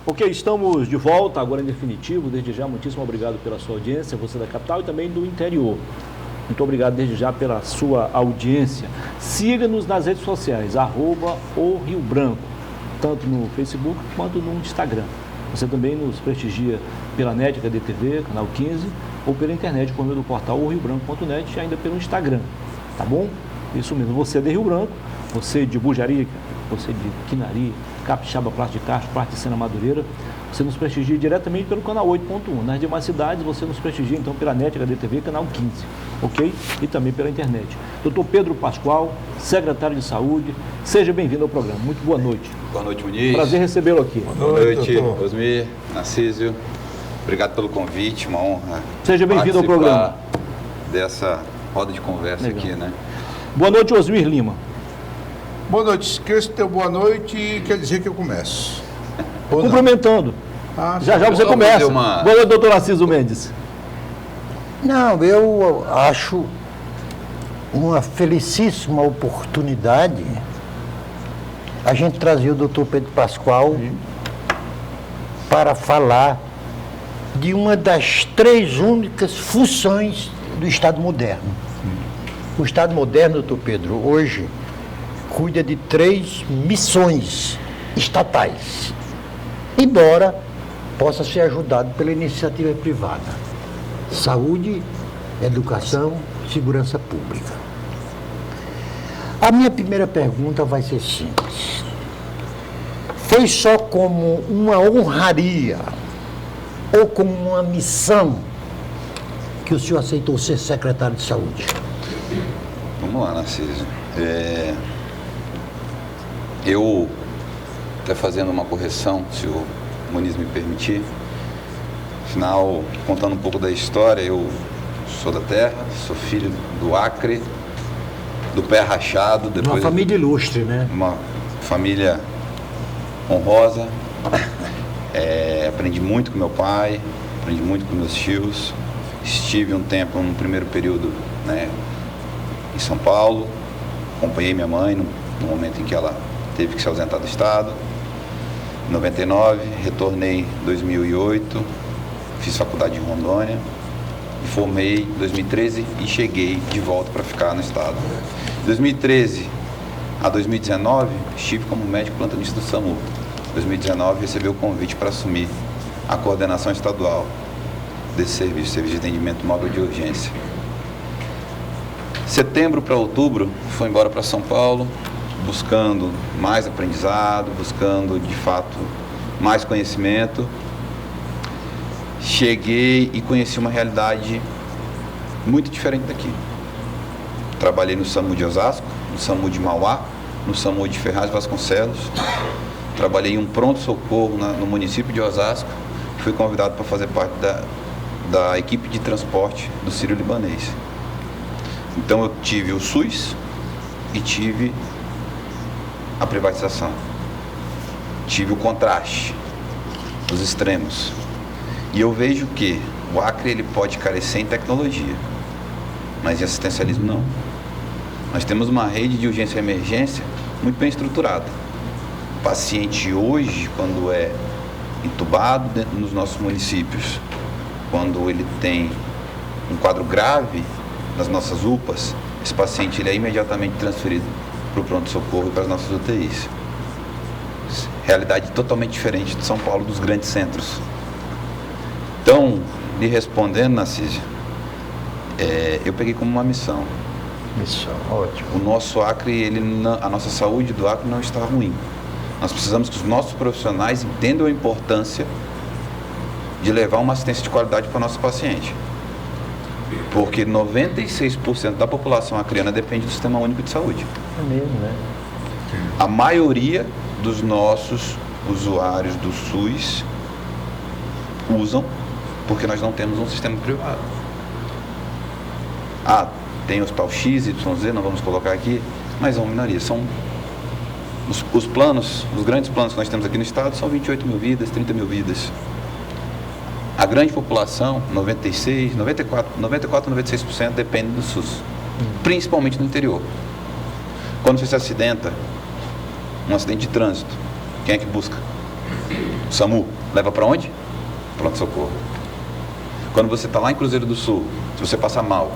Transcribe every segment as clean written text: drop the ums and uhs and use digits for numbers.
Ok, estamos de volta, agora em definitivo. Desde já, muitíssimo obrigado pela sua audiência, você da capital e também do interior. Muito obrigado desde já pela sua audiência. Siga-nos nas redes sociais, @o Rio Branco, tanto no Facebook quanto no Instagram. Você também nos prestigia pela NET, HD TV, canal 15, ou pela internet, por meio do portal oriobranco.net e ainda pelo Instagram, tá bom? Isso mesmo, você é de Rio Branco, você de Bujarica, você de Quinari, Capixaba, Praça de Castro, Praça de Sena Madureira, você nos prestigia diretamente pelo canal 8.1. Nas demais cidades, você nos prestigia então pela NET, HD TV, canal 15, ok? E também pela internet. Dr. Pedro Pascoal, secretário de Saúde, seja bem-vindo ao programa. Muito boa noite. Boa noite, Muniz. Prazer recebê-lo aqui. Boa noite, Osmir, Narcísio. Obrigado pelo convite, uma honra. Seja bem-vindo ao programa. Dessa roda de conversa aqui, né? Boa noite, Osmir Lima. Boa noite. Esqueça teu boa noite, quer dizer que eu começo. Cumprimentando. Já você começa. Boa noite, doutor Narciso Mendes. Não, eu acho uma felicíssima oportunidade a gente trazer o doutor Pedro Pascoal para falar de uma das 3 únicas funções do Estado moderno. O Estado moderno, doutor Pedro, hoje cuida de 3 missões estatais, embora possa ser ajudado pela iniciativa privada: saúde, educação, segurança pública. A minha primeira pergunta vai ser simples. Foi só como uma honraria ou como uma missão que o senhor aceitou ser secretário de saúde? Vamos lá, Narciso. Eu, até fazendo uma correção, se o Muniz me permitir, afinal, contando um pouco da história, eu sou da terra, sou filho do Acre, do pé rachado. Depois uma família ilustre, né? Uma família honrosa. Aprendi muito com meu pai, aprendi muito com meus tios. Estive um tempo, no primeiro período, né, em São Paulo. Acompanhei minha mãe no momento em que ela teve que se ausentar do estado. Em 99, retornei em 2008, fiz faculdade em Rondônia, me formei em 2013 e cheguei de volta para ficar no estado. De 2013 a 2019, estive como médico plantonista do SAMU. Em 2019, recebi o convite para assumir a coordenação estadual desse serviço de atendimento móvel de urgência. Setembro para outubro, fui embora para São Paulo, buscando mais aprendizado, buscando, de fato, mais conhecimento. Cheguei e conheci uma realidade muito diferente daqui. Trabalhei no SAMU de Osasco, no SAMU de Mauá, no SAMU de Ferraz Vasconcelos. Trabalhei em um pronto-socorro no município de Osasco. Fui convidado para fazer parte da equipe de transporte do Sírio-Libanês. Então eu tive o SUS e tive a privatização. Tive o contraste, os extremos. E eu vejo que o Acre ele pode carecer em tecnologia, mas em assistencialismo não. Nós temos uma rede de urgência e emergência muito bem estruturada. O paciente hoje, quando é entubado nos nossos municípios, quando ele tem um quadro grave nas nossas UPAs, esse paciente ele é imediatamente transferido para o pronto-socorro e para as nossas UTIs. Realidade totalmente diferente de São Paulo, dos grandes centros. Então, lhe respondendo, Narcísio, eu peguei como uma missão. Missão, ótimo. O nosso Acre, a nossa saúde do Acre não está ruim. Nós precisamos que os nossos profissionais entendam a importância de levar uma assistência de qualidade para o nosso paciente. Porque 96% da população acreana depende do Sistema Único de Saúde. É mesmo, né? A maioria dos nossos usuários do SUS usam porque nós não temos um sistema privado. Tem hospital X, YZ, não vamos colocar aqui, mas é uma minoria. São os planos, os grandes planos que nós temos aqui no estado são 28 mil vidas, 30 mil vidas. A grande população, 94, 96% depende do SUS, principalmente no interior. Quando você se acidenta, um acidente de trânsito, quem é que busca? O SAMU. Leva para onde? Pronto-socorro. Quando você está lá em Cruzeiro do Sul, se você passar mal,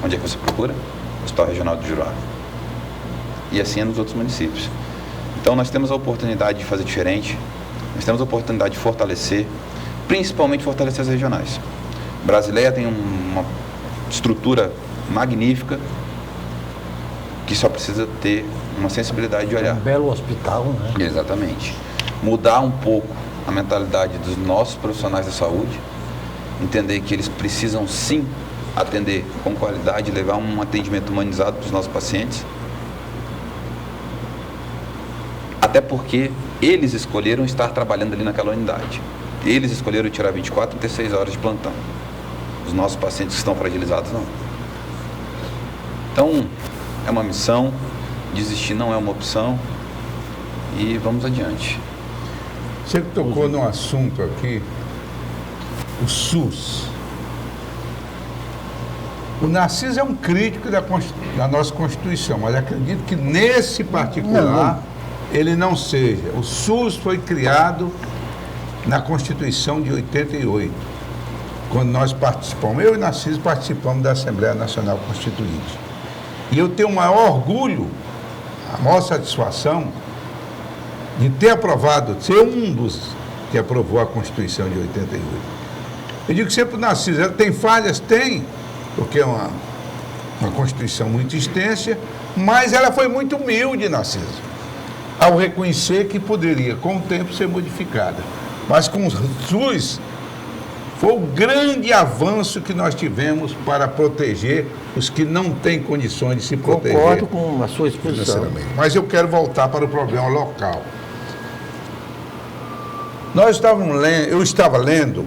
onde é que você procura? Hospital Regional do Juruá. E assim é nos outros municípios. Então nós temos a oportunidade de fazer diferente, nós temos a oportunidade de fortalecer, principalmente fortalecer as regionais. Brasileia tem uma estrutura magnífica que só precisa ter uma sensibilidade de olhar. Um belo hospital, né? Exatamente. Mudar um pouco a mentalidade dos nossos profissionais da saúde, entender que eles precisam sim atender com qualidade, levar um atendimento humanizado para os nossos pacientes. Até porque eles escolheram estar trabalhando ali naquela unidade. Eles escolheram tirar 24, 36 horas de plantão. Os nossos pacientes que estão fragilizados, não. Então, é uma missão, desistir não é uma opção e vamos adiante. Você que tocou num assunto aqui, o SUS. O Narciso é um crítico da nossa Constituição, mas acredito que nesse particular ele não seja. O SUS foi criado na Constituição de 88, quando nós participamos, eu e Narciso participamos da Assembleia Nacional Constituinte. E eu tenho o maior orgulho, a maior satisfação de ter aprovado, de ser um dos que aprovou a Constituição de 88. Eu digo sempre para o Narciso, ela tem falhas? Tem, porque é uma Constituição muito extensa, mas ela foi muito humilde, Narciso, ao reconhecer que poderia, com o tempo, ser modificada. Mas com o SUS, foi o grande avanço que nós tivemos para proteger os que não têm condições de se proteger. Concordo com a sua exposição. Mas eu quero voltar para o problema local. Eu estava lendo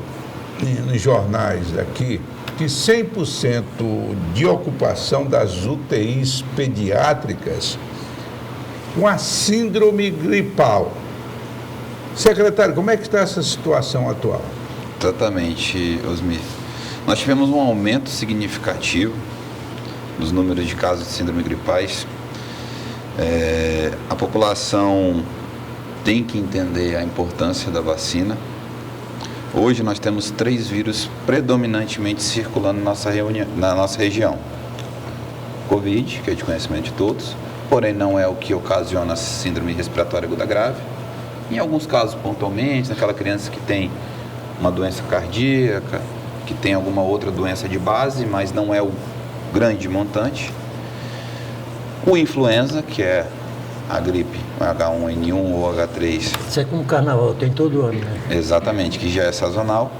nos jornais aqui que 100% de ocupação das UTIs pediátricas com a síndrome gripal. Secretário, como é que está essa situação atual? Exatamente, Osmir. Nós tivemos um aumento significativo nos números de casos de síndrome gripais. A população tem que entender a importância da vacina. Hoje nós temos 3 vírus predominantemente circulando na nossa região. Covid, que é de conhecimento de todos, porém não é o que ocasiona a síndrome respiratória aguda grave. Em alguns casos, pontualmente, naquela criança que tem uma doença cardíaca, que tem alguma outra doença de base, mas não é o grande montante. O influenza, que é a gripe H1N1 ou H3. Isso é como carnaval, tem todo ano, né? Exatamente, que já é sazonal.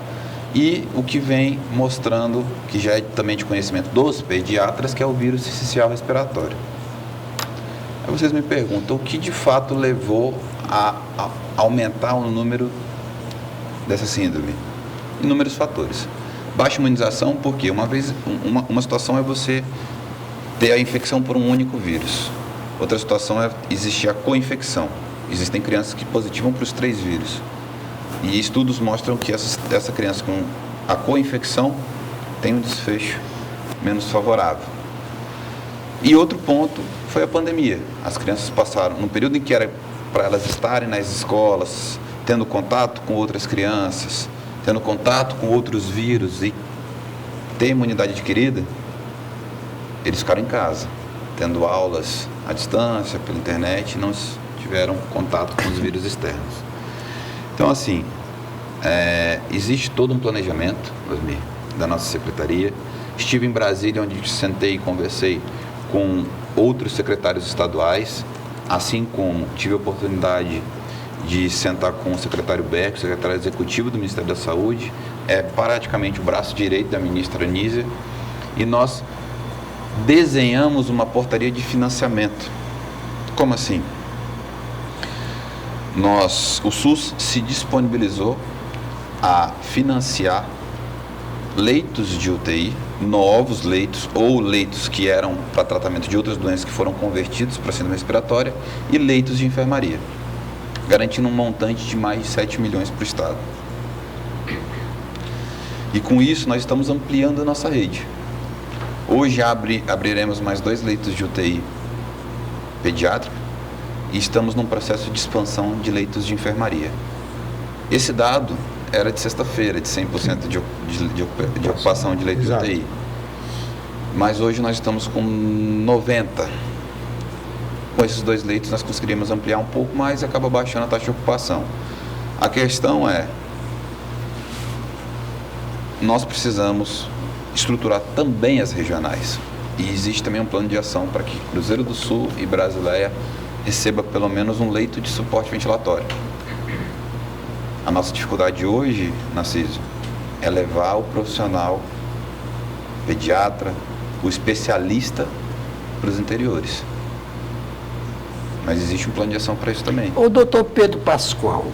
E o que vem mostrando, que já é também de conhecimento dos pediatras, que é o vírus sincicial respiratório. Aí vocês me perguntam, o que de fato levou a aumentar o número dessa síndrome? Inúmeros fatores. Baixa imunização, porque uma situação é você ter a infecção por um único vírus. Outra situação é existir a co-infecção. Existem crianças que positivam para os 3 vírus. E estudos mostram que essa criança com a co-infecção tem um desfecho menos favorável. E outro ponto foi a pandemia. As crianças passaram, no período em que era para elas estarem nas escolas, tendo contato com outras crianças, tendo contato com outros vírus e ter imunidade adquirida, eles ficaram em casa, tendo aulas à distância, pela internet, e não tiveram contato com os vírus externos. Então, assim, existe todo um planejamento, Osmir, da nossa secretaria. Estive em Brasília, onde sentei e conversei com outros secretários estaduais, assim como tive a oportunidade de sentar com o secretário Beck, o secretário executivo do Ministério da Saúde, praticamente o braço direito da ministra Nízia, e nós desenhamos uma portaria de financiamento. Como assim? O SUS se disponibilizou a financiar leitos de UTI, novos leitos ou leitos que eram para tratamento de outras doenças que foram convertidos para síndrome respiratória e leitos de enfermaria, garantindo um montante de mais de 7 milhões para o Estado. E com isso nós estamos ampliando a nossa rede. Hoje abriremos mais 2 leitos de UTI pediátrica e estamos num processo de expansão de leitos de enfermaria. Esse dado era de sexta-feira, de 100% de ocupação de leito de Exato. UTI. Mas hoje nós estamos com 90%. Com esses 2 leitos nós conseguiríamos ampliar um pouco mais e acaba baixando a taxa de ocupação. A questão é, nós precisamos estruturar também as regionais. E existe também um plano de ação para que Cruzeiro do Sul e Brasileia receba pelo menos um leito de suporte ventilatório. A nossa dificuldade hoje, Narciso, é levar o profissional, pediatra, o especialista para os interiores. Mas existe um plano de ação para isso também. O doutor Pedro Pascoal,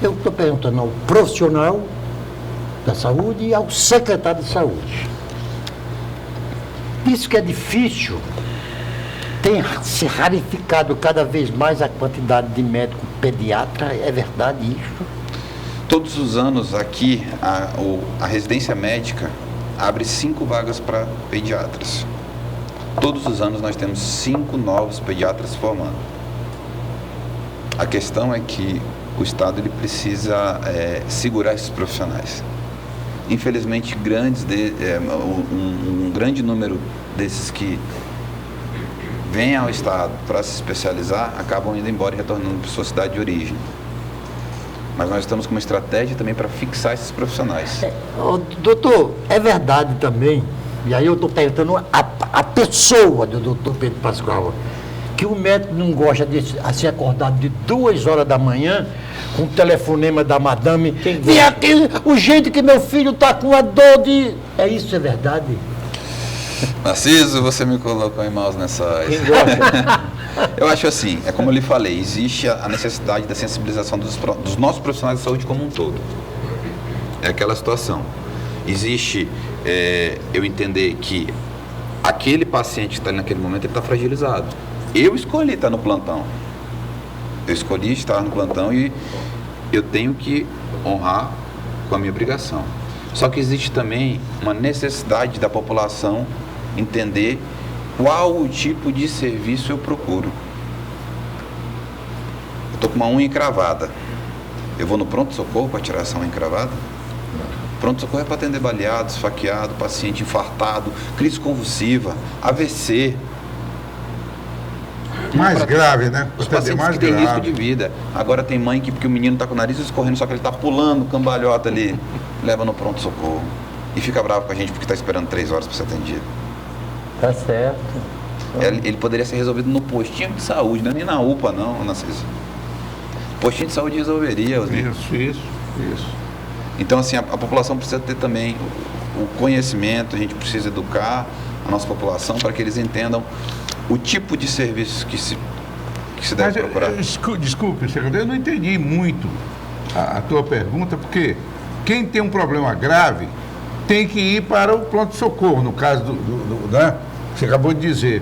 eu estou perguntando ao profissional da saúde e ao secretário de saúde. Diz que é difícil, tem se rarificado cada vez mais a quantidade de médico pediatra, é verdade isso? Todos os anos aqui, a residência médica abre 5 vagas para pediatras. Todos os anos nós temos 5 novos pediatras formando. A questão é que o Estado ele precisa segurar esses profissionais. Infelizmente, um grande número desses que vêm ao Estado para se especializar acabam indo embora e retornando para sua cidade de origem. Mas nós estamos com uma estratégia também para fixar esses profissionais. Doutor, é verdade também, e aí eu estou perguntando a pessoa do doutor Pedro Pascoal, que o médico não gosta de ser acordado de 2 horas da manhã com o telefonema da madame. Vem aqui, urgente que meu filho está com a dor de... É isso, é verdade? Narciso, você me colocou em maus lençóis. Quem gosta? Eu acho assim, é como eu lhe falei, existe a necessidade da sensibilização dos nossos profissionais de saúde como um todo. É aquela situação. Existe, eu entender que aquele paciente que está ali naquele momento, ele está fragilizado. Eu escolhi estar no plantão. Eu escolhi estar no plantão e eu tenho que honrar com a minha obrigação. Só que existe também uma necessidade da população entender qual o tipo de serviço eu procuro. Eu estou com uma unha encravada. Eu vou no pronto-socorro para tirar essa unha encravada? Pronto-socorro é para atender baleado, esfaqueado, paciente infartado, crise convulsiva, AVC. Mais grave, né? Os Atender pacientes mais que têm risco grave. de vida. Agora tem mãe que, porque o menino está com o nariz escorrendo, só que ele está pulando, cambalhota ali, leva no pronto-socorro. E fica bravo com a gente porque está esperando 3 horas para ser atendido. Tá certo. Ele poderia ser resolvido no postinho de saúde, não é nem na UPA não, Narciso. Postinho de saúde resolveria. Isso. Então, assim, a população precisa ter também o conhecimento, a gente precisa educar a nossa população para que eles entendam o tipo de serviço que se deve procurar. Desculpe, secretário, eu não entendi muito a tua pergunta, porque quem tem um problema grave tem que ir para o pronto-socorro, no caso né? Você acabou de dizer.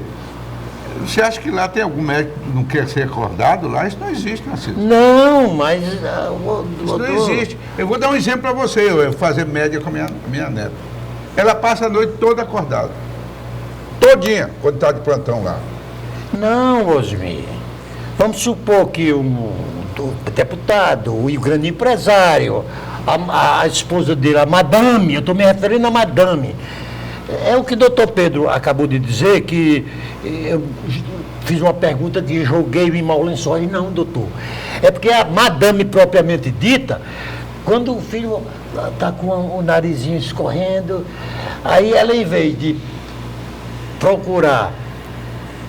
Você acha que lá tem algum médico que não quer ser acordado? Lá isso não existe, Narciso. Não, mas... Isso não existe. Eu vou dar um exemplo para você. Eu fazer média com a minha neta. Ela passa a noite toda acordada. Todinha, quando está de plantão lá. Não, Osmir. Vamos supor que o deputado, o grande empresário, a esposa dele, a madame, eu estou me referindo a madame. É o que o doutor Pedro acabou de dizer, que eu fiz uma pergunta de joguei em mau lençóis. Não, doutor. É porque a madame propriamente dita, quando o filho está com o narizinho escorrendo, aí ela, em vez de procurar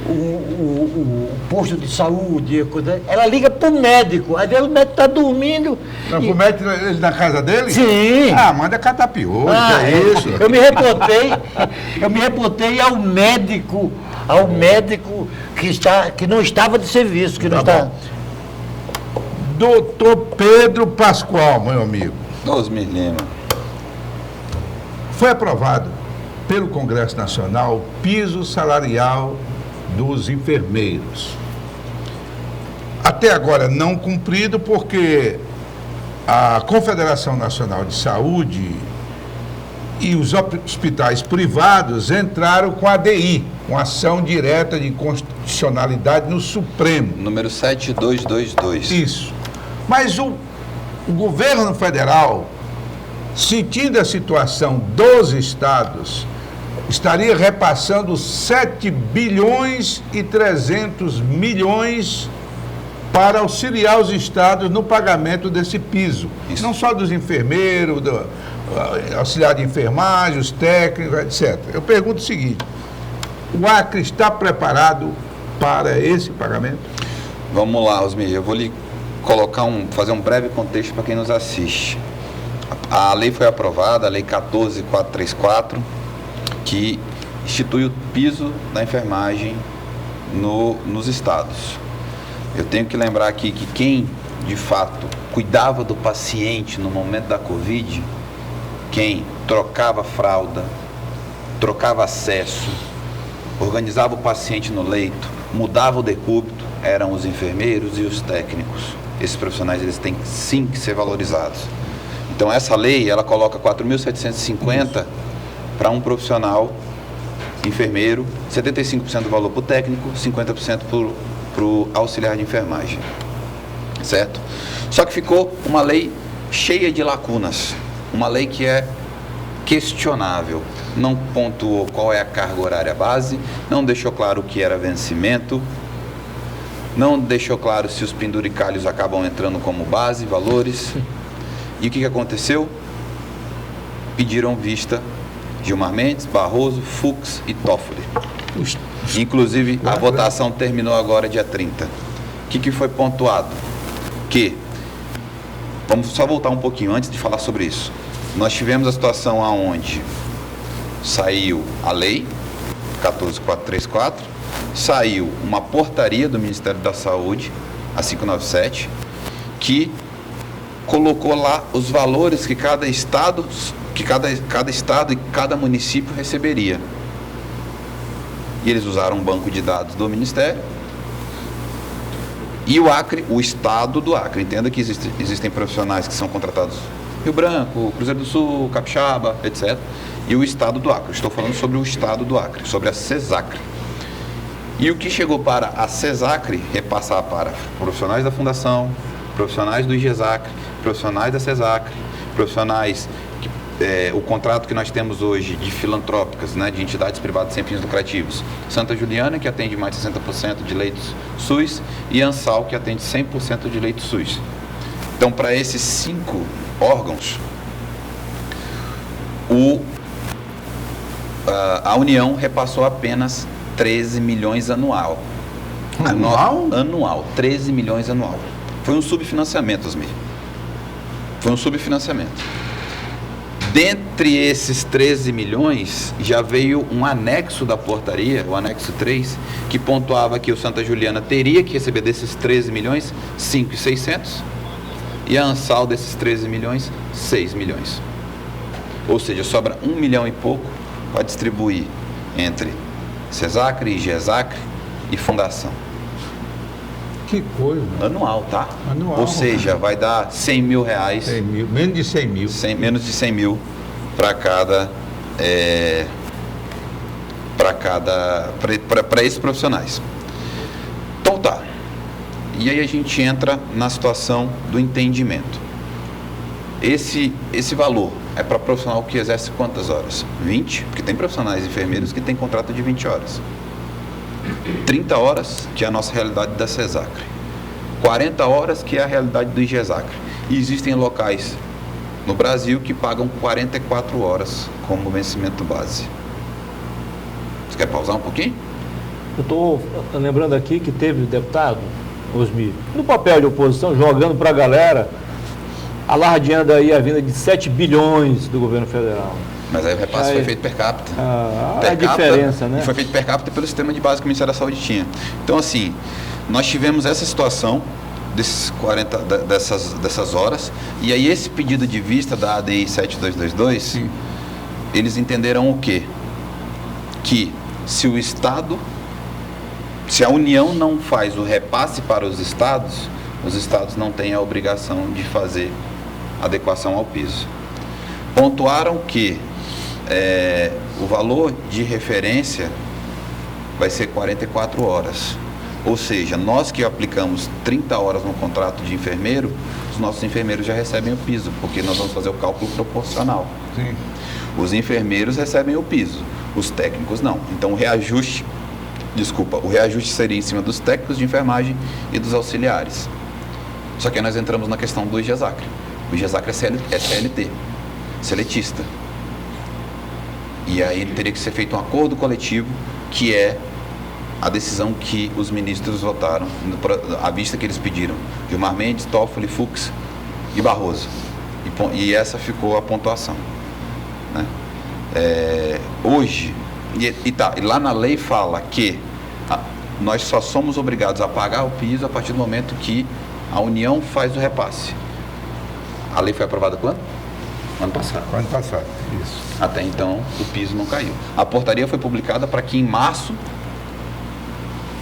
o posto de saúde, ela liga para o médico. Aí o médico está dormindo. Não, o médico ele na casa dele? Sim. Ah, manda catar piolho, que é isso. Eu me reportei ao médico que não estava de serviço, que não Tá está. bom. Doutor Pedro Pascoal, meu amigo. Osmir Lima. Foi aprovado pelo Congresso Nacional o piso salarial dos enfermeiros. Até agora não cumprido porque a Confederação Nacional de Saúde e os hospitais privados entraram com a ADI, com ação direta de inconstitucionalidade no Supremo. Número 7222. Isso. Mas o governo federal, sentindo a situação dos estados, estaria repassando 7 bilhões e 300 milhões para auxiliar os estados no pagamento desse piso. Isso. Não só dos enfermeiros, do auxiliar de enfermagem, os técnicos, etc. Eu pergunto o seguinte: o Acre está preparado para esse pagamento? Vamos lá, Osmir, eu vou lhe fazer um breve contexto para quem nos assiste. A lei foi aprovada, a Lei 14.434, que institui o piso da enfermagem nos estados. Eu tenho que lembrar aqui que quem, de fato, cuidava do paciente no momento da Covid, quem trocava fralda, trocava acesso, organizava o paciente no leito, mudava o decúbito, eram os enfermeiros e os técnicos. Esses profissionais, eles têm sim que ser valorizados. Então, essa lei, ela coloca 4.750 para um profissional enfermeiro, 75% do valor para o técnico, 50% para o auxiliar de enfermagem, certo? Só que ficou uma lei cheia de lacunas, uma lei que é questionável, não pontuou qual é a carga horária base, não deixou claro o que era vencimento, não deixou claro se os penduricalhos acabam entrando como base, valores. E o que aconteceu? Pediram vista Gilmar Mendes, Barroso, Fux e Toffoli. Inclusive, a votação terminou agora dia 30. O que foi pontuado? Vamos só voltar um pouquinho antes de falar sobre isso. Nós tivemos a situação onde saiu a lei 14.434, saiu uma portaria do Ministério da Saúde, a 597, que colocou lá os valores que cada estado e cada município receberia. E eles usaram um banco de dados do Ministério. E o Acre, o estado do Acre, entenda que existem profissionais que são contratados em Rio Branco, Cruzeiro do Sul, Capixaba, etc. E o estado do Acre. Estou falando sobre o estado do Acre, sobre a CESACRE. E o que chegou para a CESACRE repassar para profissionais da Fundação, profissionais do IGESACRE, profissionais da CESACRE, profissionais o contrato que nós temos hoje de filantrópicas, né, de entidades privadas sem fins lucrativos. Santa Juliana, que atende mais de 60% de leitos SUS, e ANSAL, que atende 100% de leitos SUS. Então, para esses 5 órgãos, a União repassou apenas 13 milhões anual. Anual, 13 milhões anual. Foi um subfinanciamento, Osmir. Foi um subfinanciamento. Dentre esses 13 milhões, já veio um anexo da portaria, o anexo 3, que pontuava que o Santa Juliana teria que receber desses 13 milhões, 5.600, e a ANSAL desses 13 milhões, 6 milhões. Ou seja, sobra 1 milhão e pouco para distribuir entre CESACRE, IGESACRE e Fundação. Que coisa. Anual, tá? Anual. Ou seja, vai dar 100 mil reais. 100 mil, menos de 100 mil. Menos de 100 mil para para esses profissionais. Então tá. E aí a gente entra na situação do entendimento. Esse valor é para profissional que exerce quantas horas? 20? Porque tem profissionais enfermeiros que têm contrato de 20 horas. 30 horas, que é a nossa realidade da CESACRE. 40 horas, que é a realidade do IGESACRE. E existem locais no Brasil que pagam 44 horas como vencimento base. Você quer pausar um pouquinho? Eu estou lembrando aqui que teve deputado, Osmir, no papel de oposição, jogando para a galera, alardeando aí a vinda de 7 bilhões do governo federal. Mas aí o repasse foi feito per capita. A diferença, né? E foi feito per capita pelo sistema de base que o Ministério da Saúde tinha. Então, assim, nós tivemos essa situação dessas horas, e aí esse pedido de vista da ADI 7222, eles entenderam o quê? Que se a União não faz o repasse para os estados não têm a obrigação de fazer adequação ao piso. Pontuaram que o valor de referência vai ser 44 horas. Ou seja, nós que aplicamos 30 horas no contrato de enfermeiro, os nossos enfermeiros já recebem o piso, porque nós vamos fazer o cálculo proporcional. Sim. Os enfermeiros recebem o piso, os técnicos não. Então o reajuste seria em cima dos técnicos de enfermagem e dos auxiliares. Só que aí nós entramos na questão do IGESACRE. O IGESACRE é CLT, seletista. E aí teria que ser feito um acordo coletivo, que é a decisão que os ministros votaram, à vista que eles pediram, Gilmar Mendes, Toffoli, Fux e Barroso. E essa ficou a pontuação. Né? Hoje, e lá na lei fala que nós só somos obrigados a pagar o piso a partir do momento que a União faz o repasse. A lei foi aprovada quando? Ano passado. Ano passado, isso. Até então, o piso não caiu. A portaria foi publicada para que em março,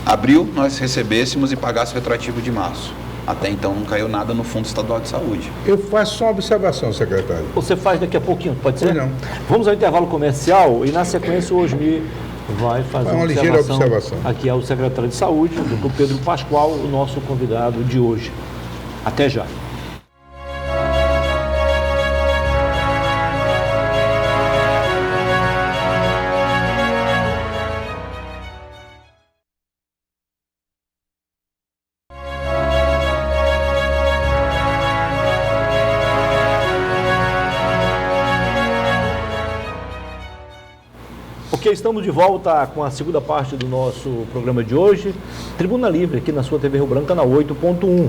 abril, nós recebêssemos e pagássemos o retroativo de março. Até então, não caiu nada no Fundo Estadual de Saúde. Eu faço só uma observação, secretário. Você faz daqui a pouquinho, pode ser? Não. Vamos ao intervalo comercial e na sequência o Osmir vai fazer uma ligeira observação. Aqui é o secretário de Saúde, o doutor Pedro Pascoal, o nosso convidado de hoje. Até já. Ok, estamos de volta com a segunda parte do nosso programa de hoje. Tribuna Livre, aqui na sua TV Rio Branco, canal 8.1.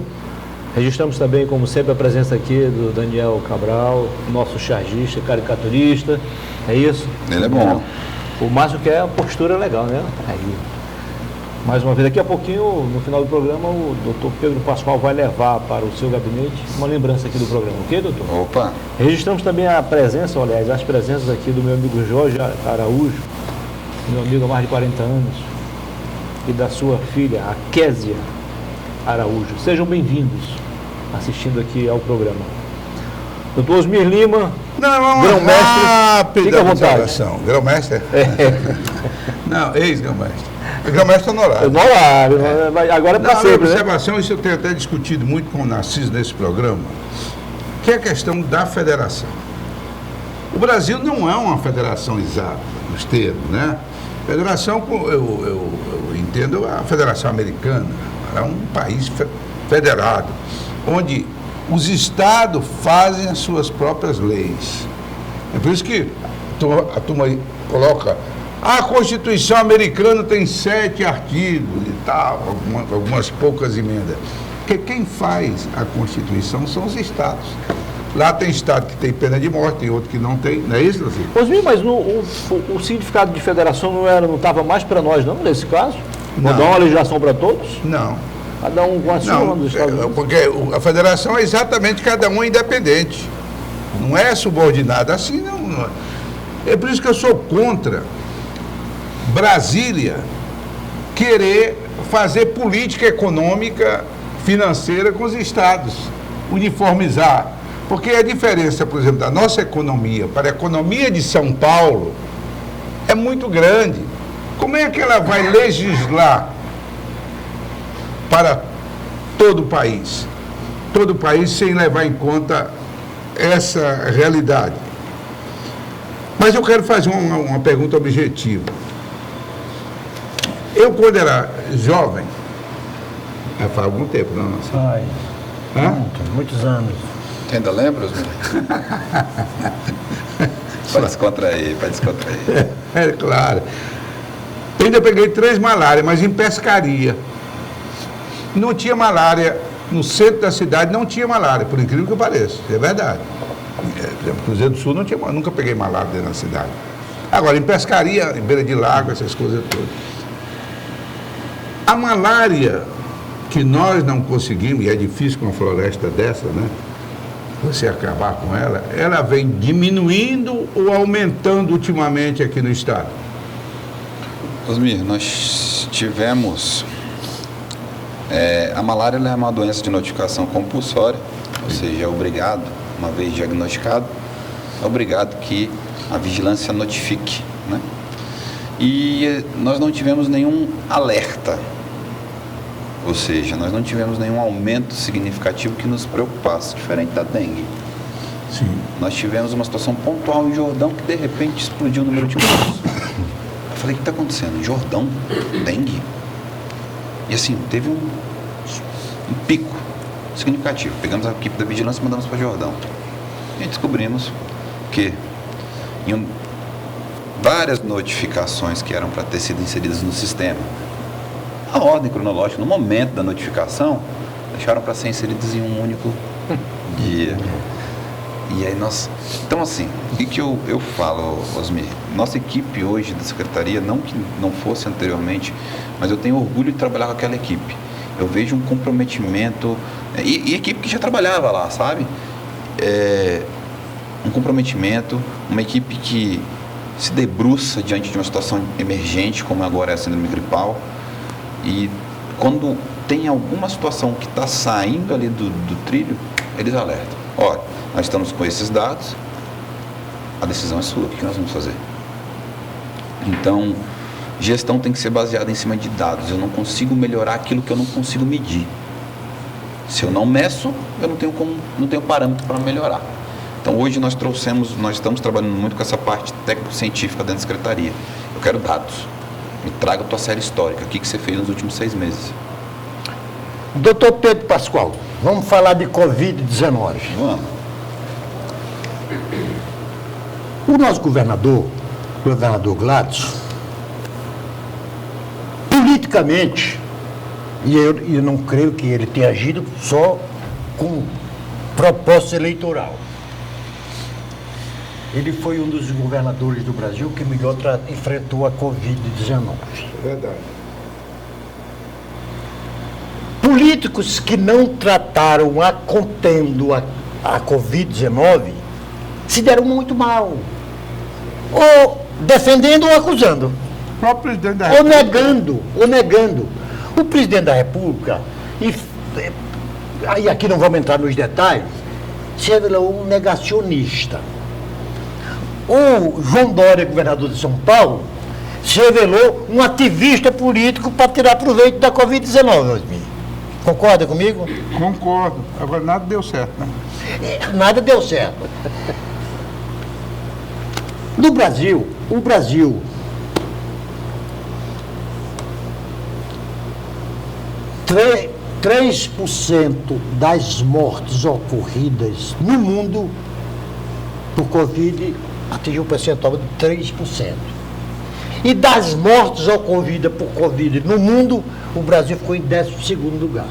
Registramos também, como sempre, a presença aqui do Daniel Cabral, nosso chargista, caricaturista. É isso? Ele é bom. O Márcio quer a postura legal, né? Aí. Mais uma vez, daqui a pouquinho, no final do programa, o doutor Pedro Pascoal vai levar para o seu gabinete uma lembrança aqui do programa, ok, doutor? Opa! Registramos também a presença, aliás, as presenças aqui do meu amigo Jorge Araújo, meu amigo há mais de 40 anos, e da sua filha, a Késia Araújo. Sejam bem-vindos assistindo aqui ao programa. Doutor Osmir Lima, grão-mestre, fica à vontade. Grão-mestre? Não, ex-grão-mestre. Grão-mestre honorário. Honorário, agora é para sempre, né? Observação, isso eu tenho até discutido muito com o Narciso nesse programa, que é a questão da federação. O Brasil não é uma federação exata, nos termos, né? Federação, eu entendo a Federação Americana, é um país federado, onde os estados fazem as suas próprias leis. É por isso que a turma coloca, a Constituição Americana tem 7 artigos e tal, algumas poucas emendas. Porque quem faz a Constituição são os estados. Lá tem estado que tem pena de morte, tem outro que não tem, não é isso, Francisco? Osmir, mas o significado de federação não estava mais para nós, não, nesse caso? Não. Dar uma legislação para todos? Não. Cada um com a sua Não, dos Estados Unidos. porque a federação é exatamente cada um independente. Não é subordinado assim, não. É por isso que eu sou contra Brasília querer fazer política econômica, financeira com os estados, uniformizar. Porque a diferença, por exemplo, da nossa economia para a economia de São Paulo é muito grande. Como é que ela vai legislar para todo o país? Todo o país sem levar em conta essa realidade. Mas eu quero fazer uma pergunta objetiva. Eu, quando era jovem, faz algum tempo, não? Faz. Muitos anos. Você ainda lembra, Osmir? Pode descontrair. É claro. Eu ainda peguei 3 malárias, mas em pescaria. Não tinha malária, no centro da cidade não tinha malária, por incrível que pareça, é verdade. Por exemplo, Cruzeiro do Sul não tinha, nunca peguei malária dentro da cidade. Agora, em pescaria, em beira de lago, essas coisas todas. A malária que nós não conseguimos, e é difícil com uma floresta dessa, né? Você acabar com ela, ela vem diminuindo ou aumentando ultimamente aqui no estado? Osmir, nós tivemos... a malária é uma doença de notificação compulsória, ou seja, é obrigado, uma vez diagnosticado, é obrigado que a vigilância notifique, né? E nós não tivemos nenhum alerta Ou seja, nós não tivemos nenhum aumento significativo que nos preocupasse, diferente da dengue. Sim. Nós tivemos uma situação pontual em Jordão que de repente explodiu o número de casos. Eu falei, o que está acontecendo? Jordão? Dengue? E assim, teve um pico significativo. Pegamos a equipe da vigilância e mandamos para Jordão. E descobrimos que em várias notificações que eram para ter sido inseridas no sistema, a ordem cronológica, no momento da notificação, deixaram para ser inseridas em um único dia. E aí nós... Então assim, o que eu falo, Osmir? Nossa equipe hoje da Secretaria, não que não fosse anteriormente, mas eu tenho orgulho de trabalhar com aquela equipe. Eu vejo um comprometimento... E equipe que já trabalhava lá, sabe? Um comprometimento, uma equipe que se debruça diante de uma situação emergente, como agora é a síndrome gripal. E quando tem alguma situação que está saindo ali do trilho, eles alertam. Olha, nós estamos com esses dados, a decisão é sua, o que nós vamos fazer? Então, gestão tem que ser baseada em cima de dados. Eu não consigo melhorar aquilo que eu não consigo medir. Se eu não meço, eu não tenho parâmetro para melhorar. Então, hoje nós estamos trabalhando muito com essa parte técnico-científica dentro da Secretaria. Eu quero dados. Me traga a tua série histórica. O que você fez nos últimos 6 meses? Doutor Pedro Pascoal, vamos falar de Covid-19. Vamos. O nosso governador Gladys, politicamente, e eu não creio que ele tenha agido só com propósito eleitoral. Ele foi um dos governadores do Brasil que melhor enfrentou a Covid-19. Verdade. Políticos que não trataram contendo a Covid-19 se deram muito mal. Ou defendendo ou acusando. O próprio presidente da Ou negando. O presidente da República, aí aqui não vamos entrar nos detalhes, se revelou um negacionista. O João Dória, governador de São Paulo, se revelou um ativista político para tirar proveito da Covid-19. Concorda comigo? Concordo. Agora nada deu certo, né? Nada deu certo. No Brasil, o Brasil tre 3% das mortes ocorridas no mundo por Covid atingiu um percentual de 3%. E das mortes ocorridas por Covid no mundo, o Brasil ficou em 12º lugar.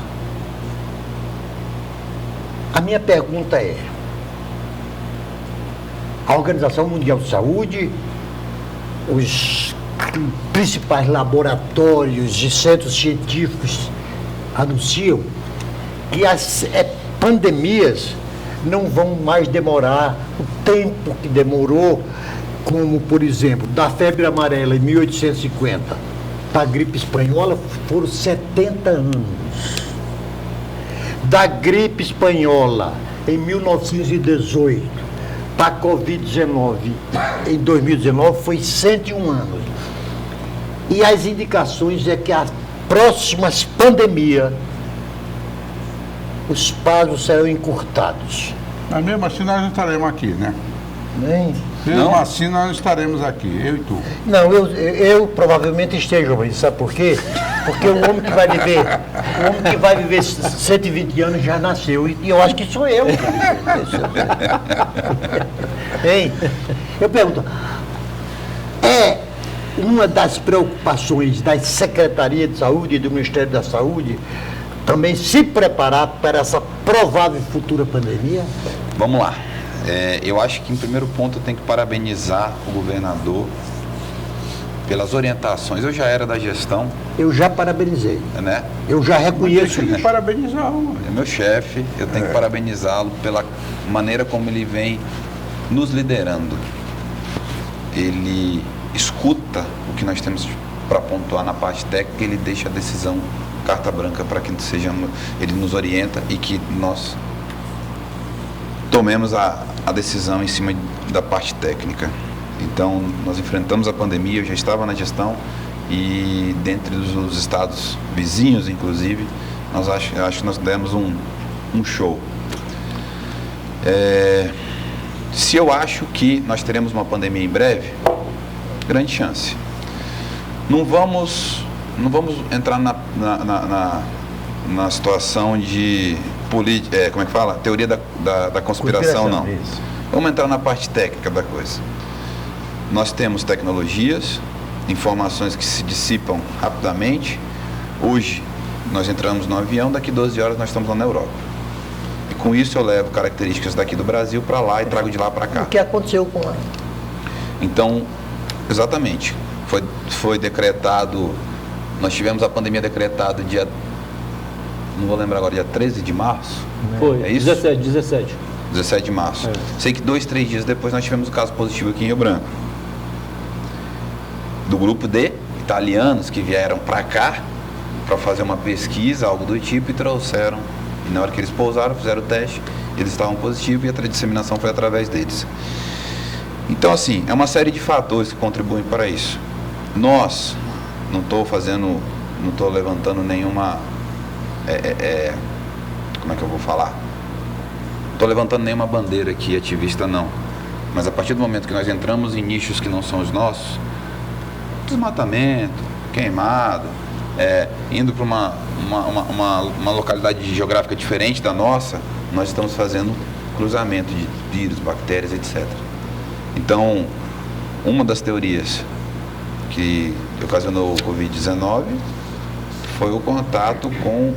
A minha pergunta é: a Organização Mundial de Saúde, os principais laboratórios e centros científicos anunciam que as pandemias não vão mais demorar o tempo que demorou, como, por exemplo, da febre amarela em 1850 para a gripe espanhola foram 70 anos. Da gripe espanhola em 1918 para a Covid-19 em 2019 foi 101 anos. E as indicações é que as próximas pandemias, os prazos serão encurtados. Mas mesmo assim nós não estaremos aqui, né? Mesmo Não? assim nós não estaremos aqui, eu e tu. Não, eu provavelmente esteja, mas sabe por quê? Porque o homem que vai viver 120 anos já nasceu, e eu acho que sou eu. Hein? Eu pergunto, é uma das preocupações da Secretaria de Saúde e do Ministério da Saúde também se preparar para essa provável futura pandemia? Vamos lá. Eu acho que, em primeiro ponto, eu tenho que parabenizar o governador pelas orientações. Eu já era da gestão, Eu já parabenizei. né? Eu já reconheço Deixa eu isso. parabenizá-lo. É meu chefe, eu tenho que parabenizá-lo pela maneira como ele vem nos liderando. Ele escuta o que nós temos para pontuar na parte técnica, ele deixa a decisão carta branca para que sejamos, ele nos orienta e que nós tomemos a decisão em cima da parte técnica. Então, nós enfrentamos a pandemia, eu já estava na gestão e dentre os estados vizinhos, inclusive, acho que nós demos um show. Se eu acho que nós teremos uma pandemia em breve, grande chance. Não vamos entrar na situação de como é que fala? Teoria da conspiração, não. Isso. Vamos entrar na parte técnica da coisa. Nós temos tecnologias, informações que se dissipam rapidamente. Hoje, nós entramos no avião, daqui 12 horas nós estamos lá na Europa. E com isso eu levo características daqui do Brasil para lá e trago de lá para cá. O que aconteceu com ela? Então, exatamente, foi decretado, nós tivemos a pandemia decretada dia, não vou lembrar agora, dia 13 de março? Foi, É isso? 17. 17 de março. É. Sei que 2, 3 dias depois nós tivemos um caso positivo aqui em Rio Branco. Do grupo de italianos que vieram para cá para fazer uma pesquisa, algo do tipo, e trouxeram. E na hora que eles pousaram, fizeram o teste, eles estavam positivos e a disseminação foi através deles. Então, assim, é uma série de fatores que contribuem para isso. Nós, não estou levantando nenhuma... como é que eu vou falar? Não estou levantando nenhuma bandeira aqui ativista, não. Mas a partir do momento que nós entramos em nichos que não são os nossos, desmatamento, queimado, indo para uma localidade geográfica diferente da nossa, nós estamos fazendo cruzamento de vírus, bactérias, etc. Então, uma das teorias que ocasionou o Covid-19 foi o contato com...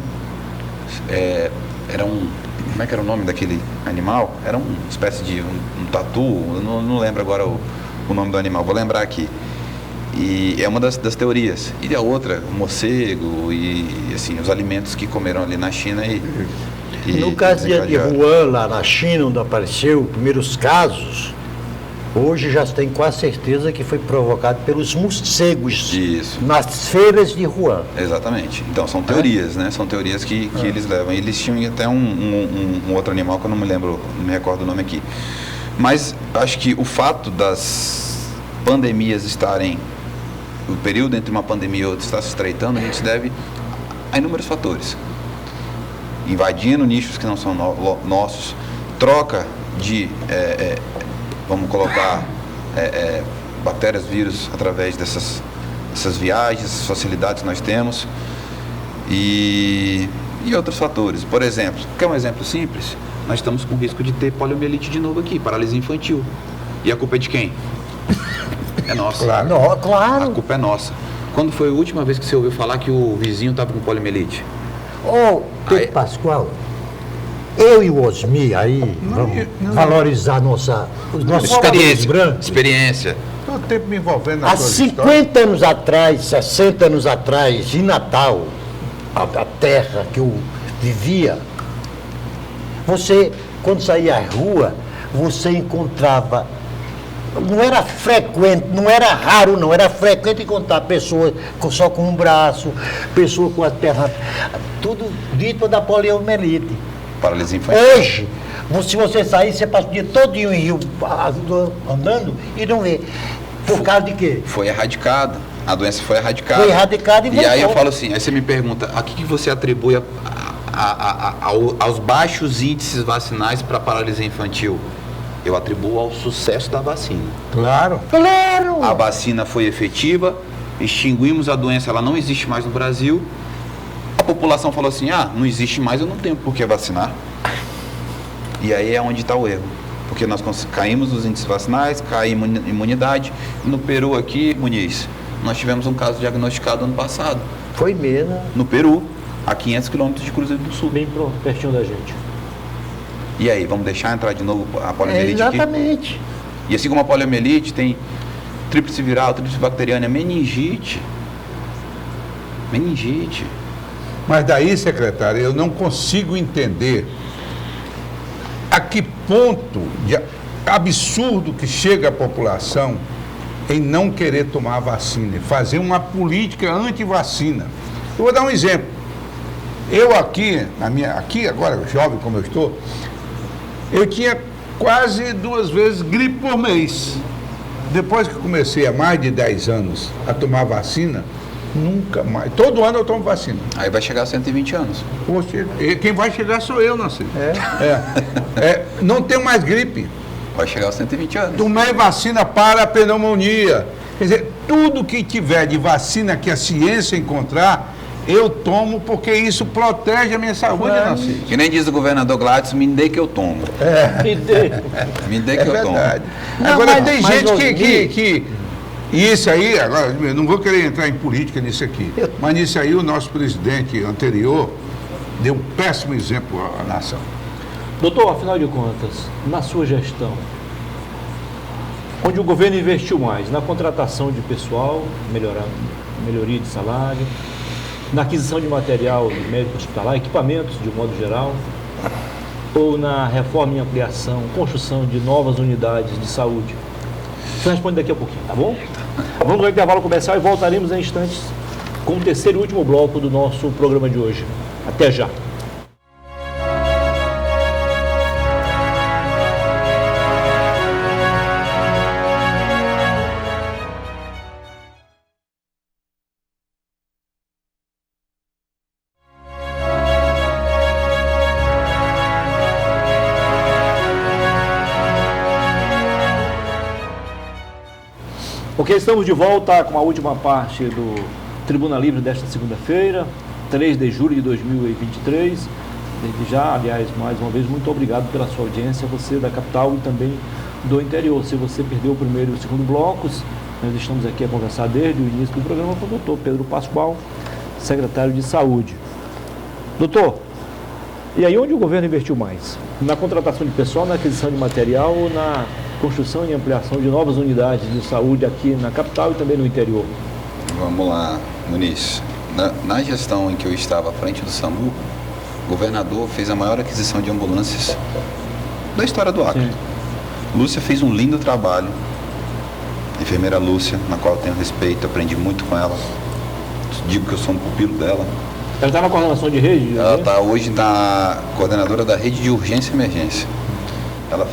como é que era o nome daquele animal? Era uma espécie de um tatu, eu não lembro agora o nome do animal, vou lembrar aqui. E é uma das teorias. E a outra, o morcego e assim, os alimentos que comeram ali na China no caso de Wuhan, lá na China, onde apareceu os primeiros casos, hoje já se tem quase certeza que foi provocado pelos morcegos. Isso. Nas feiras de Wuhan. Exatamente. Então são teorias, né? São teorias que eles levam. Eles tinham até um outro animal que eu não me recordo o nome aqui. Mas acho que o fato das pandemias estarem, o período entre uma pandemia e outra está se estreitando, a gente deve a inúmeros fatores. Invadindo nichos que não são nossos, troca de, vamos colocar, bactérias, vírus através dessas viagens, essas facilidades que nós temos e outros fatores. Por exemplo, quer um exemplo simples? Nós estamos com risco de ter poliomielite de novo aqui, paralisia infantil. E a culpa é de quem? É nossa. Claro. A culpa é nossa. Quando foi a última vez que você ouviu falar que o vizinho estava com poliomielite? Pedro Pascoal, eu e o Osmi aí vamos valorizar os nossos cabelos brancos. Experiência. Todo tempo me envolvendo na Há 50 anos atrás, 60 anos atrás, em Natal, a terra que eu vivia, você, quando saía à rua, você encontrava, não era frequente, não era raro, não, era frequente encontrar pessoas só com um braço, pessoas com a perna, tudo vítima da poliomielite. Paralisia infantil. Hoje, se você sair, você passa o dia todinho em Rio andando e não vê. Por causa de quê? Foi erradicada. A doença foi erradicada. Foi erradicada e voltou. aí eu falo assim, aí você me pergunta, a que você atribui aos baixos índices vacinais para paralisia infantil? Eu atribuo ao sucesso da vacina. Claro. A vacina foi efetiva, extinguimos a doença, ela não existe mais no Brasil. A população falou assim, não existe mais, eu não tenho por que vacinar. E aí é onde está o erro. Porque nós caímos nos índices vacinais, caímos em imunidade. E no Peru aqui, Muniz, nós tivemos um caso diagnosticado ano passado. Foi mesmo. No Peru, a 500 quilômetros de Cruzeiro do Sul. Bem pertinho da gente. E aí, vamos deixar entrar de novo a poliomielite aqui? Exatamente. E assim como a poliomielite, tem tríplice viral, tríplice bacteriana, meningite. Meningite. Mas daí, secretário, eu não consigo entender a que ponto de absurdo que chega a população em não querer tomar a vacina, e fazer uma política anti-vacina. Eu vou dar um exemplo. Eu aqui agora, jovem como eu estou, eu tinha quase 2 vezes gripe por mês. depois que comecei há mais de 10 anos a tomar vacina, nunca mais. Todo ano eu tomo vacina. Aí vai chegar a 120 anos. Poxa, e quem vai chegar sou eu, Narciso. Não tenho mais gripe. Vai chegar aos 120 anos. Tomei vacina para a pneumonia. Quer dizer, tudo que tiver de vacina que a ciência encontrar, eu tomo porque isso protege a minha saúde, Narciso. Que nem diz o governador Gladys, me dê que eu tomo. Me dê. Me dê que eu tomo. Verdade. Não, Agora, mas- tem mas, gente Osmir, que isso aí, agora, eu não vou querer entrar em política nisso aqui, mas nisso aí o nosso presidente anterior deu um péssimo exemplo à nação. Doutor, afinal de contas, na sua gestão, onde o governo investiu mais? Na contratação de pessoal, melhoria de salário, na aquisição de material médico hospitalar, equipamentos de um modo geral, ou na reforma e ampliação, construção de novas unidades de saúde? Você responde daqui a pouquinho, tá bom? Vamos ao intervalo comercial e voltaremos em instantes com o terceiro e último bloco do nosso programa de hoje. Até já! Ok, estamos de volta com a última parte do Tribuna Livre desta segunda-feira, 3 de julho de 2023. Desde já, aliás, mais uma vez, muito obrigado pela sua audiência, você da capital e também do interior. Se você perdeu o primeiro e o segundo blocos, nós estamos aqui a conversar desde o início do programa com o doutor Pedro Pascoal, secretário de Saúde. Doutor, e aí onde o governo investiu mais? Na contratação de pessoal, na aquisição de material ou na construção e ampliação de novas unidades de saúde aqui na capital e também no interior? Vamos lá, Muniz. Na gestão em que eu estava à frente do SAMU, o governador fez a maior aquisição de ambulâncias da história do Acre. Sim. Lúcia fez um lindo trabalho. A enfermeira Lúcia, na qual eu tenho respeito, aprendi muito com ela. Digo que eu sou um pupilo dela. Ela está na coordenação de rede? Ela né? está hoje na coordenadora da rede de urgência e emergência. Ela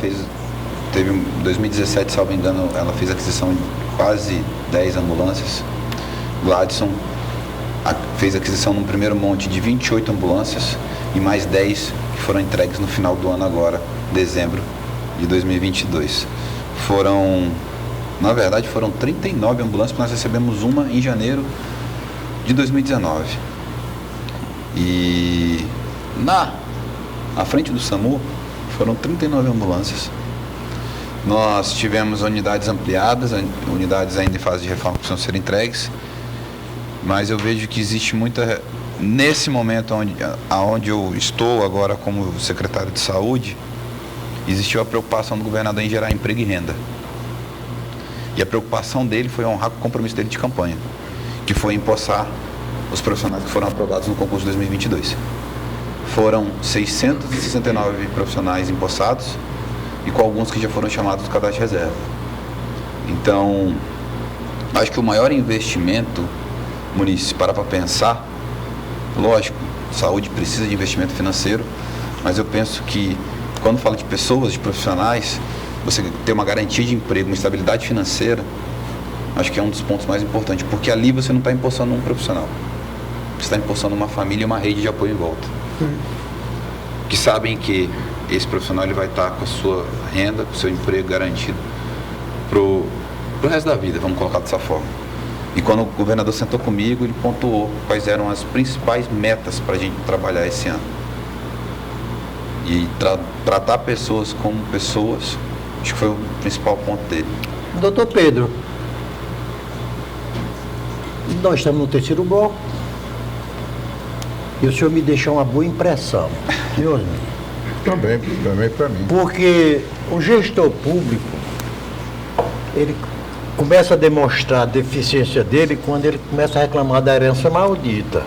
teve em 2017, salvo engano, ela fez a aquisição de quase 10 ambulâncias. Gladson fez a aquisição num primeiro monte de 28 ambulâncias e mais 10 que foram entregues no final do ano agora, dezembro de 2022. Na verdade, foram 39 ambulâncias, porque nós recebemos uma em janeiro de 2019. E à frente do SAMU foram 39 ambulâncias. Nós tivemos unidades ampliadas, unidades ainda em fase de reforma que precisam ser entregues, mas eu vejo que existe muita... Nesse momento onde eu estou agora como secretário de Saúde, existiu a preocupação do governador em gerar emprego e renda. E a preocupação dele foi honrar o compromisso dele de campanha, que foi empossar os profissionais que foram aprovados no concurso de 2022. Foram 669 profissionais empossados e com alguns que já foram chamados do cadastro de reserva. Então, acho que o maior investimento, Muniz, para pensar, lógico, saúde precisa de investimento financeiro, mas eu penso que quando fala de pessoas, de profissionais, você ter uma garantia de emprego, uma estabilidade financeira, acho que é um dos pontos mais importantes, porque ali você não está empossando um profissional. Você está empossando uma família e uma rede de apoio em volta. Que sabem que esse profissional ele vai estar com a sua renda, com o seu emprego garantido pro resto da vida, vamos colocar dessa forma. E quando o governador sentou comigo, ele pontuou quais eram as principais metas para a gente trabalhar esse ano. E tratar pessoas como pessoas, acho que foi o principal ponto dele. Doutor Pedro, nós estamos no terceiro bloco e o senhor me deixou uma boa impressão, senhor? Também para mim. Porque o gestor público, ele começa a demonstrar a deficiência dele quando ele começa a reclamar da herança maldita.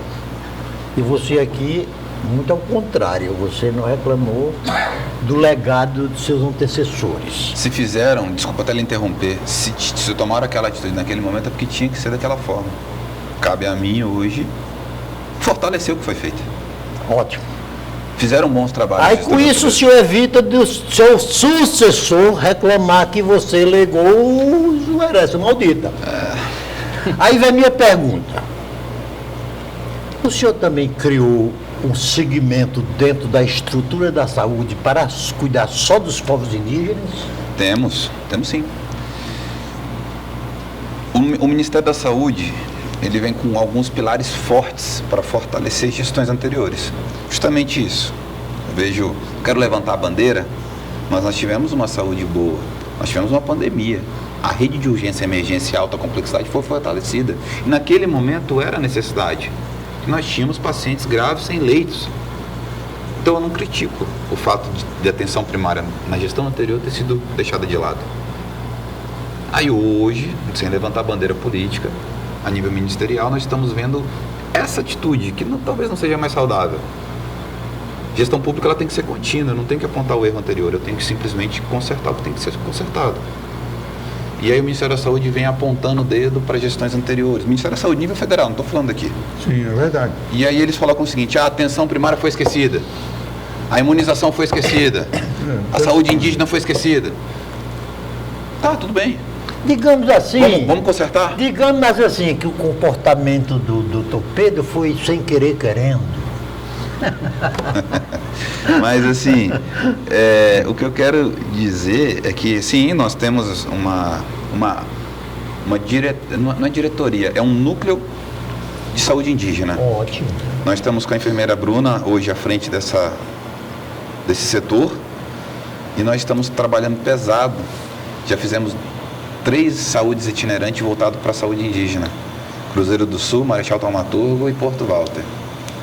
E você aqui, muito ao contrário, você não reclamou do legado de seus antecessores. Se fizeram, desculpa até lhe interromper, se tomaram aquela atitude naquele momento é porque tinha que ser daquela forma. Cabe a mim hoje fortalecer o que foi feito. Ótimo. fizeram bons trabalhos. Aí com isso o senhor evita do seu sucessor reclamar que você legou uma herança maldita. Aí vem a minha pergunta. O senhor também criou um segmento dentro da estrutura da saúde para cuidar só dos povos indígenas? Temos sim. O Ministério da Saúde, ele vem com alguns pilares fortes para fortalecer gestões anteriores. Justamente isso. Eu quero levantar a bandeira, mas nós tivemos uma saúde boa, nós tivemos uma pandemia. A rede de urgência e emergência e alta complexidade foi fortalecida. E naquele momento era necessidade. Nós tínhamos pacientes graves sem leitos. Então eu não critico o fato de atenção primária na gestão anterior ter sido deixada de lado. Aí hoje, sem levantar bandeira política, a nível ministerial, nós estamos vendo essa atitude, que talvez não seja mais saudável. Gestão pública ela tem que ser contínua, não tem que apontar o erro anterior, eu tenho que simplesmente consertar o que tem que ser consertado. E aí o Ministério da Saúde vem apontando o dedo para gestões anteriores. O Ministério da Saúde nível federal, não estou falando aqui. Sim, é verdade. E aí eles colocam o seguinte: a atenção primária foi esquecida, a imunização foi esquecida, a saúde indígena foi esquecida. Tá, tudo bem. Digamos assim... Vamos consertar? Digamos assim, que o comportamento do Dr. Pedro foi sem querer querendo. Mas assim, o que eu quero dizer é que sim, nós temos não é diretoria, é um núcleo de saúde indígena. Ótimo. Nós estamos com a enfermeira Bruna hoje à frente desse setor e nós estamos trabalhando pesado. Já fizemos 3 saúdes itinerantes voltadas para a saúde indígena: Cruzeiro do Sul, Marechal Thaumaturgo e Porto Walter.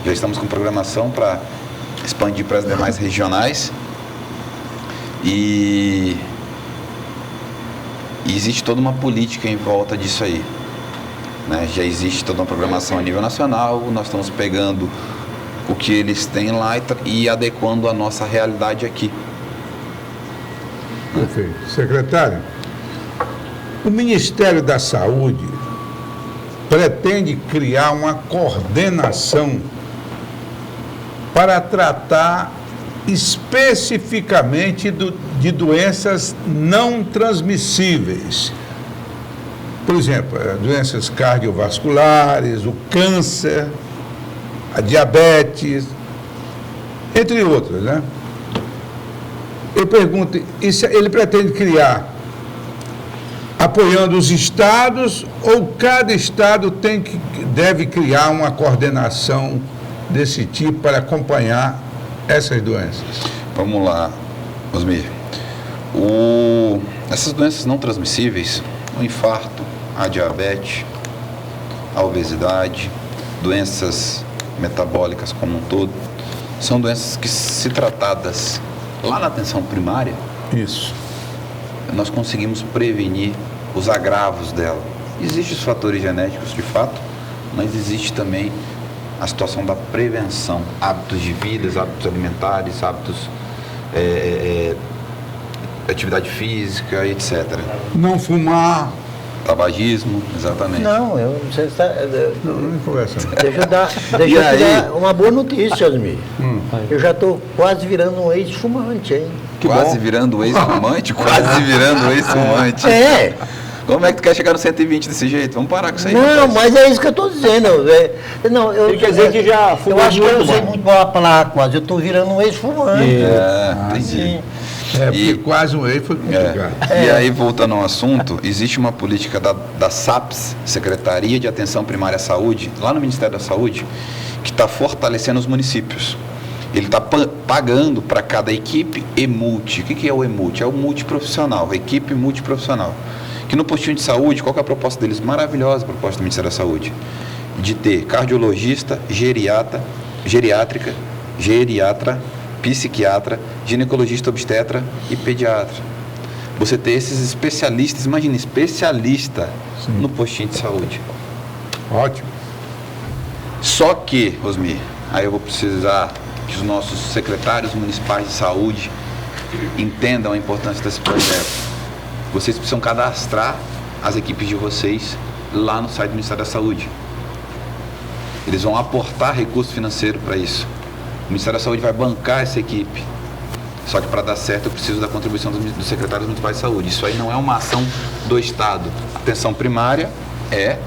Já estamos com programação para expandir para as demais regionais e existe toda uma política em volta disso aí, né? Já existe toda uma programação a nível nacional, nós estamos pegando o que eles têm lá e adequando a nossa realidade aqui. Perfeito. Secretário, o Ministério da Saúde pretende criar uma coordenação para tratar especificamente de doenças não transmissíveis. Por exemplo, doenças cardiovasculares, o câncer, a diabetes, entre outras, né? Eu pergunto, ele pretende criar apoiando os estados ou cada estado deve criar uma coordenação desse tipo para acompanhar essas doenças? Vamos lá, Osmir. Essas doenças não transmissíveis, o infarto, a diabetes, a obesidade, doenças metabólicas como um todo, são doenças que, se tratadas lá na atenção primária, Isso. nós conseguimos prevenir os agravos dela. Existem os fatores genéticos, de fato, mas existe também a situação da prevenção, hábitos de vida, hábitos alimentares, hábitos, atividade física, etc. Não fumar. Tabagismo, exatamente. Não, você está... Não conversa. Deixa eu dar uma boa notícia, Osmir. Eu já estou quase virando um ex-fumante, hein? Quase virando ex-fumante? Quase virando ex-fumante. É. Como é que tu quer chegar no 120 desse jeito? Vamos parar com isso aí. Não, rapaz. mas é isso que eu estou dizendo. Ele quer dizer que já fumou eu acho que eu muito, usei mano. muito mal falar quase. Eu estou virando um ex-fumante. Entendi. Sim. Porque quase um foi complicado. E aí, voltando ao assunto, existe uma política da SAPS, Secretaria de Atenção Primária à Saúde, lá no Ministério da Saúde, que está fortalecendo os municípios. Ele está pagando para cada equipe EMULTI. O que é o EMULTI? É o multiprofissional, a equipe multiprofissional. Que no postinho de saúde, qual que é a proposta deles? Maravilhosa a proposta do Ministério da Saúde. De ter cardiologista, geriatra, psiquiatra, ginecologista obstetra e pediatra. Você ter esses especialistas, imagina, especialista no postinho de saúde. Ótimo. Só que, Osmir, aí eu vou precisar que os nossos secretários municipais de saúde entendam a importância desse projeto. Vocês precisam cadastrar as equipes de vocês lá no site do Ministério da Saúde. Eles vão aportar recurso financeiro para isso. O Ministério da Saúde vai bancar essa equipe. Só que para dar certo eu preciso da contribuição dos secretários municipais de saúde. Isso aí não é uma ação do Estado. A atenção primária é